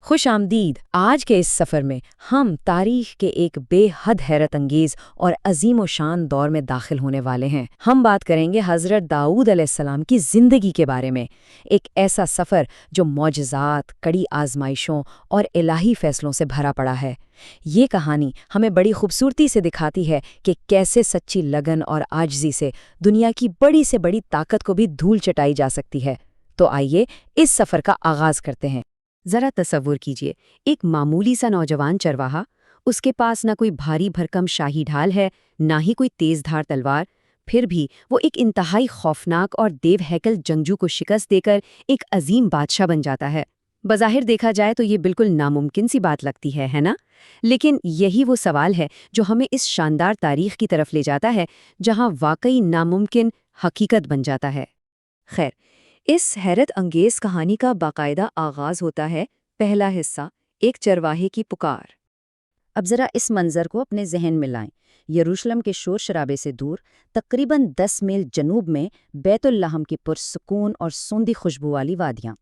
خوش آمدید۔ آج کے اس سفر میں ہم تاریخ کے ایک بے حد حیرت انگیز اور عظیم و شان دور میں داخل ہونے والے ہیں۔ ہم بات کریں گے حضرت داؤد علیہ السلام کی زندگی کے بارے میں، ایک ایسا سفر جو معجزات، کڑی آزمائشوں اور الہی فیصلوں سے بھرا پڑا ہے۔ یہ کہانی ہمیں بڑی خوبصورتی سے دکھاتی ہے کہ کیسے سچی لگن اور عاجزی سے دنیا کی بڑی سے بڑی طاقت کو بھی دھول چٹائی جا سکتی ہے۔ تو آئیے اس سفر کا آغاز کرتے ہیں۔ ذرا تصور کیجئے، ایک معمولی سا نوجوان چرواہا، اس کے پاس نہ کوئی بھاری بھرکم شاہی ڈھال ہے، نہ ہی کوئی تیز دھار تلوار، پھر بھی وہ ایک انتہائی خوفناک اور دیو ہیکل جنگجو کو شکست دے کر ایک عظیم بادشاہ بن جاتا ہے۔ بظاہر دیکھا جائے تو یہ بالکل ناممکن سی بات لگتی ہے نا؟ لیکن یہی وہ سوال ہے جو ہمیں اس شاندار تاریخ کی طرف لے جاتا ہے، جہاں واقعی ناممکن حقیقت بن جاتا ہے۔ خیر، اس حیرت انگیز کہانی کا باقاعدہ آغاز ہوتا ہے۔ پہلا حصہ، ایک چرواہے کی پکار۔ اب ذرا اس منظر کو اپنے ذہن میں لائیں۔ یروشلم کے شور شرابے سے دور، تقریباً 10 میل جنوب میں بیت اللحم کی پرسکون اور سوندھی خوشبو والی وادیاں۔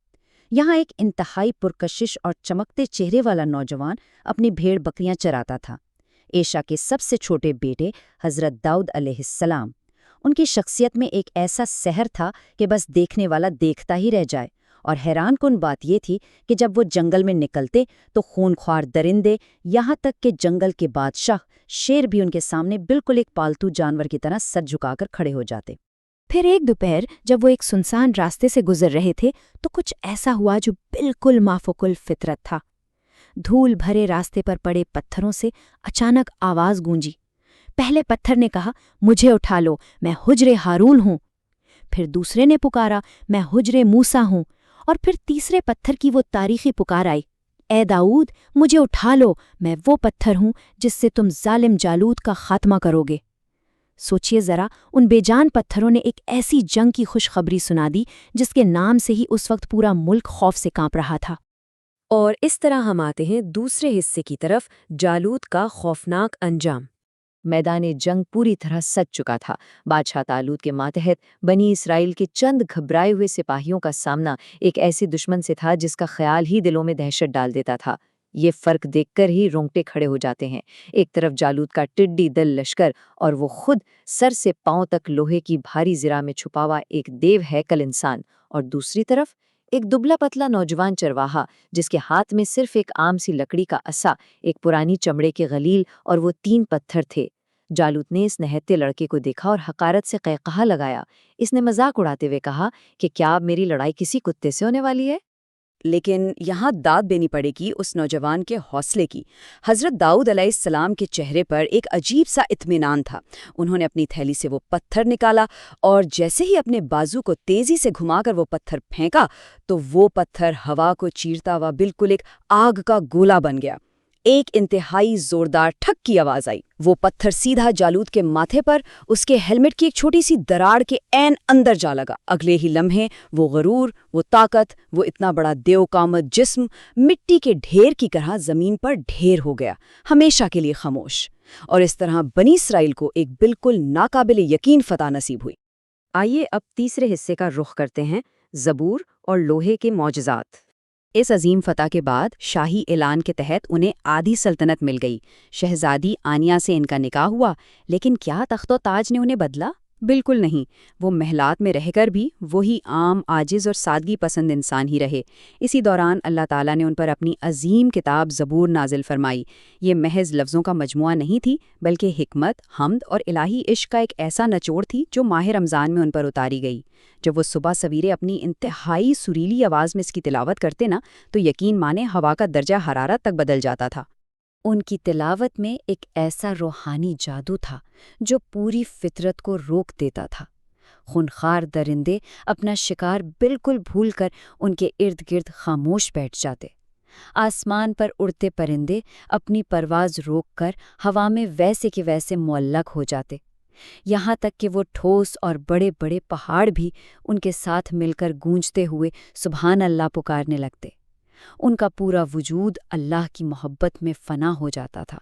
یہاں ایک انتہائی پرکشش اور چمکتے چہرے والا نوجوان اپنی بھیڑ بکریاں چراتا تھا۔ ایشا کے سب سے چھوٹے بیٹے حضرت داؤد علیہ السلام، ان کی شخصیت میں ایک ایسا سحر تھا کہ بس دیکھنے والا دیکھتا ہی رہ جائے، اور حیران کن بات یہ تھی کہ جب وہ جنگل میں نکلتے تو خونخوار درندے، یہاں تک کہ جنگل کے بادشاہ شیر بھی ان کے سامنے بالکل ایک پالتو جانور کی طرح سر جھکا کر کھڑے ہو جاتے۔ پھر ایک دوپہر جب وہ ایک سنسان راستے سے گزر رہے تھے تو کچھ ایسا ہوا جو بالکل مافوق الفطرت تھا۔ دھول بھرے راستے پر پڑے پتھروں سے اچانک آواز گونجی۔ پہلے پتھر نے کہا، مجھے اٹھا لو، میں حجر ہارون ہوں۔ پھر دوسرے نے پکارا، میں حجر موسیٰ ہوں۔ اور پھر تیسرے پتھر کی وہ تاریخی پکار آئی، اے داؤد، مجھے اٹھا لو، میں وہ پتھر ہوں جس سے تم ظالم جالوت کا خاتمہ کرو گے۔ سوچئے ذرا، ان بے جان پتھروں نے ایک ایسی جنگ کی خوشخبری سنا دی جس کے نام سے ہی اس وقت پورا ملک خوف سے کانپ رہا تھا۔ اور اس طرح ہم آتے ہیں دوسرے حصے کی طرف، جالوت کا خوفناک انجام۔ میدان جنگ پوری طرح سج چکا تھا۔ بادشاہ طالوت کے ماتحت بنی اسرائیل کے چند گھبرائے ہوئے سپاہیوں کا سامنا ایک ایسے دشمن سے تھا جس کا خیال ہی دلوں میں دہشت ڈال دیتا تھا۔ یہ فرق دیکھ کر ہی رونگٹے کھڑے ہو جاتے ہیں۔ ایک طرف جالوت کا ٹڈی دل لشکر، اور وہ خود سر سے پاؤں تک لوہے کی بھاری زرہ میں چھپا ہوا ایک دیو ہیکل انسان، اور دوسری طرف ایک دبلا پتلا نوجوان چرواہا جس کے ہاتھ میں صرف ایک عام سی لکڑی کا عصا، ایک پرانی چمڑے کے غلیل اور وہ 3 پتھر تھے۔ جالوت نے اس نہتے لڑکے کو دیکھا اور حقارت سے قہقہا لگایا۔ اس نے مذاق اڑاتے ہوئے کہا کہ کیا اب میری لڑائی کسی کتے سے ہونے والی ہے؟ لیکن یہاں داد دینی پڑے گی اس نوجوان کے حوصلے کی۔ حضرت داؤد علیہ السلام کے چہرے پر ایک عجیب سا اطمینان تھا۔ انہوں نے اپنی تھیلی سے وہ پتھر نکالا، اور جیسے ہی اپنے بازو کو تیزی سے گھما کر وہ پتھر پھینکا تو وہ پتھر ہوا کو چیرتا ہوا بالکل ایک آگ کا گولا بن گیا۔ ایک انتہائی زوردار ٹھک کی آواز آئی۔ وہ پتھر سیدھا جالوت کے ماتھے پر، اس کے ہیلمٹ کی ایک چھوٹی سی دراڑ کے عین اندر جا لگا۔ اگلے ہی لمحے وہ غرور، وہ طاقت، وہ اتنا بڑا دیو کامت جسم مٹی کے ڈھیر کی طرح زمین پر ڈھیر ہو گیا، ہمیشہ کے لیے خاموش۔ اور اس طرح بنی اسرائیل کو ایک بالکل ناقابل یقین فتح نصیب ہوئی۔ آئیے اب تیسرے حصے کا رخ کرتے ہیں، زبور اور لوہے کے معجزات۔ اس عظیم فتح کے بعد شاہی اعلان کے تحت انہیں آدھی سلطنت مل گئی۔ شہزادی آنیا سے ان کا نکاح ہوا، لیکن کیا تخت و تاج نے انہیں بدلا؟ بالکل نہیں۔ وہ محلات میں رہ کر بھی وہی عام، عاجز اور سادگی پسند انسان ہی رہے۔ اسی دوران اللہ تعالیٰ نے ان پر اپنی عظیم کتاب زبور نازل فرمائی۔ یہ محض لفظوں کا مجموعہ نہیں تھی، بلکہ حکمت، حمد اور الہی عشق کا ایک ایسا نچوڑ تھی جو ماہ رمضان میں ان پر اتاری گئی۔ جب وہ صبح سویرے اپنی انتہائی سریلی آواز میں اس کی تلاوت کرتے نا، تو یقین مانے ہوا کا درجہ حرارت تک بدل جاتا تھا۔ ان کی تلاوت میں ایک ایسا روحانی جادو تھا جو پوری فطرت کو روک دیتا تھا۔ خونخوار درندے اپنا شکار بالکل بھول کر ان کے ارد گرد خاموش بیٹھ جاتے۔ آسمان پر اڑتے پرندے اپنی پرواز روک کر ہوا میں ویسے کے ویسے معلق ہو جاتے، یہاں تک کہ وہ ٹھوس اور بڑے بڑے پہاڑ بھی ان کے ساتھ مل کر گونجتے ہوئے سبحان اللہ پکارنے لگتے۔ ان کا پورا وجود اللہ کی محبت میں فنا ہو جاتا تھا۔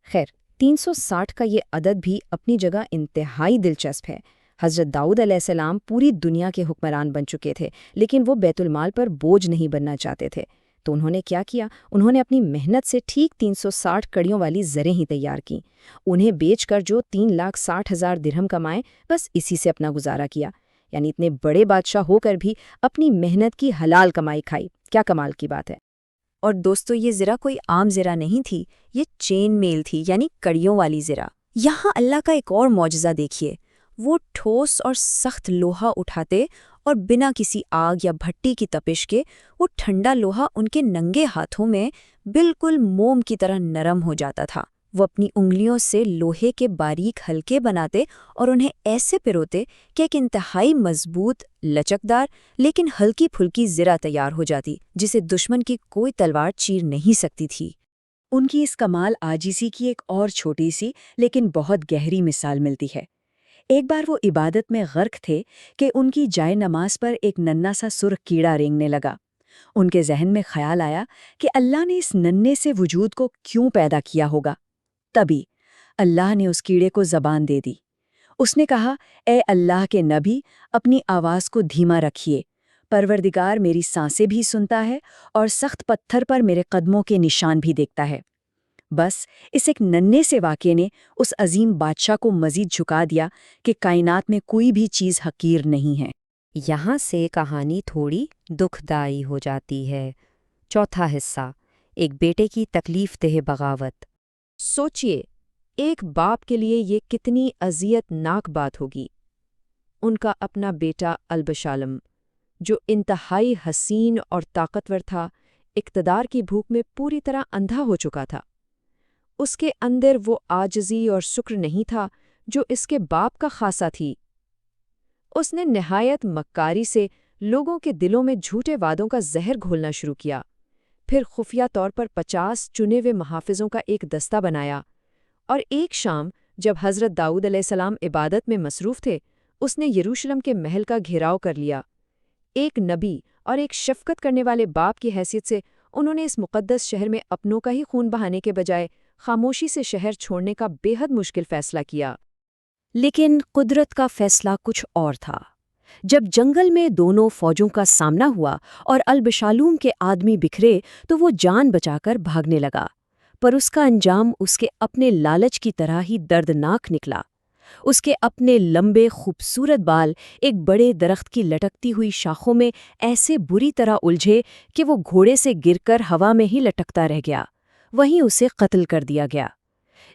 خیر، 360 کا یہ عدد بھی اپنی جگہ انتہائی دلچسپ ہے۔ حضرت داؤد علیہ السلام پوری دنیا کے حکمران بن چکے تھے، لیکن وہ بیت المال پر بوجھ نہیں بننا چاہتے تھے۔ تو انہوں نے کیا کیا؟ انہوں نے اپنی محنت سے ٹھیک 360 کڑیوں والی زریں ہی تیار کیں۔ انہیں بیچ کر جو 3,60,000 درہم کمائے، بس اسی سے اپنا گزارا کیا۔ یعنی اتنے بڑے بادشاہ ہو کر بھی اپنی محنت کی حلال کمائی کھائی۔ کیا کمال کی بات ہے! اور دوستو، یہ زرہ کوئی عام زرہ نہیں تھی، یہ چین میل تھی، یعنی کڑیوں والی زرہ۔ یہاں اللہ کا ایک اور معجزہ دیکھیے۔ وہ ٹھوس اور سخت لوہا اٹھاتے اور بنا کسی آگ یا بھٹی کی تپش کے وہ ٹھنڈا لوہا ان کے ننگے ہاتھوں میں بالکل موم کی طرح نرم ہو جاتا تھا۔ وہ اپنی انگلیوں سے لوہے کے باریک حلقے بناتے اور انہیں ایسے پروتے کہ ایک انتہائی مضبوط، لچکدار لیکن ہلکی پھلکی زرہ تیار ہو جاتی، جسے دشمن کی کوئی تلوار چیر نہیں سکتی تھی۔ ان کی اس کمال عاجزی کی ایک اور چھوٹی سی لیکن بہت گہری مثال ملتی ہے۔ ایک بار وہ عبادت میں غرق تھے کہ ان کی جائے نماز پر ایک ننھا سا سرخ کیڑا رینگنے لگا۔ ان کے ذہن میں خیال آیا کہ اللہ نے اس ننھے سے وجود کو کیوں پیدا کیا ہوگا۔ تبھی اللہ نے اس کیڑے کو زبان دے دی۔ اس نے کہا، اے اللہ کے نبی، اپنی آواز کو دھیما رکھیے۔ پروردگار میری سانسیں بھی سنتا ہے اور سخت پتھر پر میرے قدموں کے نشان بھی دیکھتا ہے۔ بس اس ایک ننھے سے واقعے نے اس عظیم بادشاہ کو مزید جھکا دیا کہ کائنات میں کوئی بھی چیز حقیر نہیں ہے۔ یہاں سے کہانی تھوڑی دکھ دائی ہو جاتی ہے۔ چوتھا حصہ، ایک بیٹے کی تکلیف دہ بغاوت۔ سوچئے، ایک باپ کے لیے یہ کتنی اذیت ناک بات ہوگی۔ ان کا اپنا بیٹا البشالم، جو انتہائی حسین اور طاقتور تھا، اقتدار کی بھوک میں پوری طرح اندھا ہو چکا تھا۔ اس کے اندر وہ عاجزی اور شکر نہیں تھا جو اس کے باپ کا خاصہ تھی۔ اس نے نہایت مکاری سے لوگوں کے دلوں میں جھوٹے وعدوں کا زہر گھولنا شروع کیا، پھر خفیہ طور پر 50 چنے ہوئے محافظوں کا ایک دستہ بنایا، اور ایک شام جب حضرت داؤد علیہ السلام عبادت میں مصروف تھے، اس نے یروشلم کے محل کا گھیراؤ کر لیا۔ ایک نبی اور ایک شفقت کرنے والے باپ کی حیثیت سے انہوں نے اس مقدس شہر میں اپنوں کا ہی خون بہانے کے بجائے خاموشی سے شہر چھوڑنے کا بے حد مشکل فیصلہ کیا۔ لیکن قدرت کا فیصلہ کچھ اور تھا۔ جب جنگل میں دونوں فوجوں کا سامنا ہوا اور البشالوم کے آدمی بکھرے تو وہ جان بچا کر بھاگنے لگا، پر اس کا انجام اس کے اپنے لالچ کی طرح ہی دردناک نکلا۔ اس کے اپنے لمبے خوبصورت بال ایک بڑے درخت کی لٹکتی ہوئی شاخوں میں ایسے بری طرح الجھے کہ وہ گھوڑے سے گر کر ہوا میں ہی لٹکتا رہ گیا۔ وہیں اسے قتل کر دیا گیا۔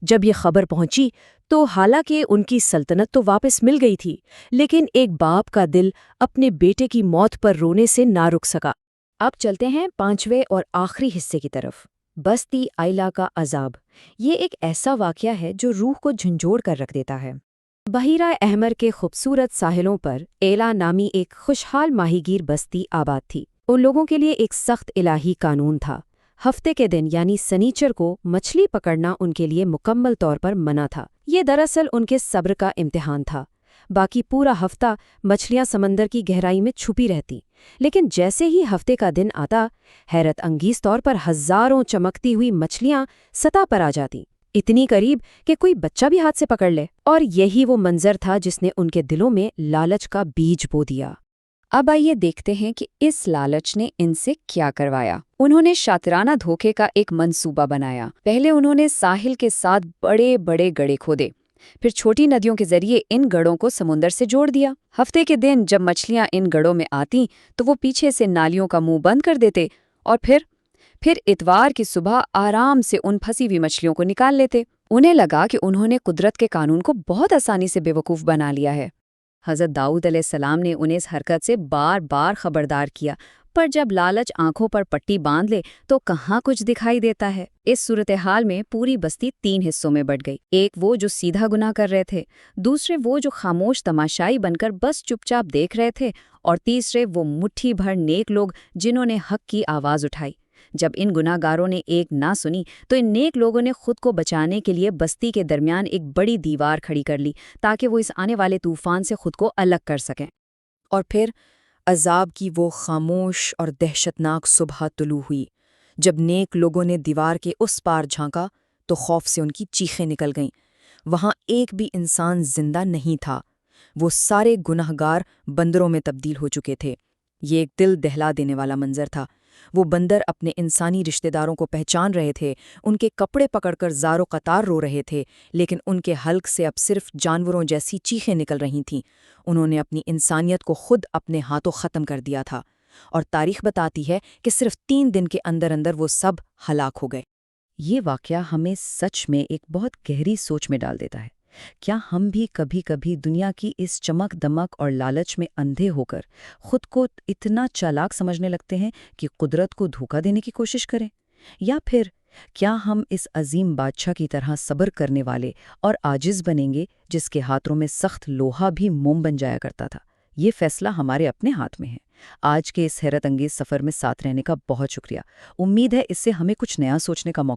جب یہ خبر پہنچی تو حالانکہ ان کی سلطنت تو واپس مل گئی تھی، لیکن ایک باپ کا دل اپنے بیٹے کی موت پر رونے سے نہ رک سکا۔ اب چلتے ہیں 5ویں اور آخری حصے کی طرف، بستی آئلہ کا عذاب۔ یہ ایک ایسا واقعہ ہے جو روح کو جھنجھوڑ کر رکھ دیتا ہے۔ بحیرہ احمر کے خوبصورت ساحلوں پر ایلا نامی ایک خوشحال ماہی گیر بستی آباد تھی۔ ان لوگوں کے لیے ایک سخت الہی قانون تھا۔ ہفتے کے دن یعنی سنیچر کو مچھلی پکڑنا ان کے لیے مکمل طور پر منع تھا۔ یہ دراصل ان کے صبر کا امتحان تھا۔ باقی پورا ہفتہ مچھلیاں سمندر کی گہرائی میں چھپی رہتی، لیکن جیسے ہی ہفتے کا دن آتا، حیرت انگیز طور پر ہزاروں چمکتی ہوئی مچھلیاں سطح پر آ جاتی، اتنی قریب کہ کوئی بچہ بھی ہاتھ سے پکڑ لے۔ اور یہی وہ منظر تھا جس نے ان کے دلوں میں لالچ کا بیج بو دیا۔ اب آئیے دیکھتے ہیں کہ اس لالچ نے ان سے کیا کروایا۔ انہوں نے شاطرانہ دھوکے کا ایک منصوبہ بنایا۔ پہلے انہوں نے ساحل کے ساتھ بڑے بڑے گڑھے کھودے، پھر چھوٹی ندیوں کے ذریعے ان گڑھوں کو سمندر سے جوڑ دیا۔ ہفتے کے دن جب مچھلیاں ان گڑھوں میں آتیں تو وہ پیچھے سے نالیوں کا منہ بند کر دیتے، اور پھر اتوار کی صبح آرام سے ان پھنسی ہوئی مچھلیوں کو نکال لیتے۔ انہیں لگا کہ انہوں نے قدرت کے قانون کو بہت آسانی سے بے وقوف بنا لیا ہے۔ حضرت داؤد علیہ السلام نے انہیں اس حرکت سے بار بار خبردار کیا، پر جب لالچ آنکھوں پر پٹی باندھ لے تو کہاں کچھ دکھائی دیتا ہے۔ اس صورتحال میں پوری بستی 3 حصوں میں بٹ گئی۔ ایک وہ جو سیدھا گناہ کر رہے تھے، دوسرے وہ جو خاموش تماشائی بن کر بس چپ چاپ دیکھ رہے تھے، اور تیسرے وہ مٹھی بھر نیک لوگ جنہوں نے حق کی آواز اٹھائی۔ جب ان گناہ گاروں نے ایک نہ سنی تو ان نیک لوگوں نے خود کو بچانے کے لیے بستی کے درمیان ایک بڑی دیوار کھڑی کر لی تاکہ وہ اس آنے والے طوفان سے خود کو الگ کر سکیں۔ اور پھر عذاب کی وہ خاموش اور دہشتناک صبح طلوع ہوئی۔ جب نیک لوگوں نے دیوار کے اس پار جھانکا تو خوف سے ان کی چیخیں نکل گئیں۔ وہاں ایک بھی انسان زندہ نہیں تھا۔ وہ سارے گناہگار بندروں میں تبدیل ہو چکے تھے۔ یہ ایک دل دہلا دینے والا منظر تھا۔ وہ بندر اپنے انسانی رشتہ داروں کو پہچان رہے تھے، ان کے کپڑے پکڑ کر زار و قطار رو رہے تھے، لیکن ان کے حلق سے اب صرف جانوروں جیسی چیخیں نکل رہی تھیں۔ انہوں نے اپنی انسانیت کو خود اپنے ہاتھوں ختم کر دیا تھا، اور تاریخ بتاتی ہے کہ صرف 3 دن کے اندر اندر وہ سب ہلاک ہو گئے۔ یہ واقعہ ہمیں سچ میں ایک بہت گہری سوچ میں ڈال دیتا ہے۔ کیا ہم بھی کبھی کبھی دنیا کی اس چمک دمک اور لالچ میں اندھے ہو کر خود کو اتنا چالاک سمجھنے لگتے ہیں کہ قدرت کو دھوکہ دینے کی کوشش کریں؟ یا پھر کیا ہم اس عظیم بادشاہ کی طرح صبر کرنے والے اور عاجز بنیں گے جس کے ہاتھوں میں سخت لوہا بھی موم بن جایا کرتا تھا؟ یہ فیصلہ ہمارے اپنے ہاتھ میں ہے۔ آج کے اس حیرت انگیز سفر میں ساتھ رہنے کا بہت شکریہ۔ امید ہے اس سے ہمیں کچھ نیا سوچنے کا موقع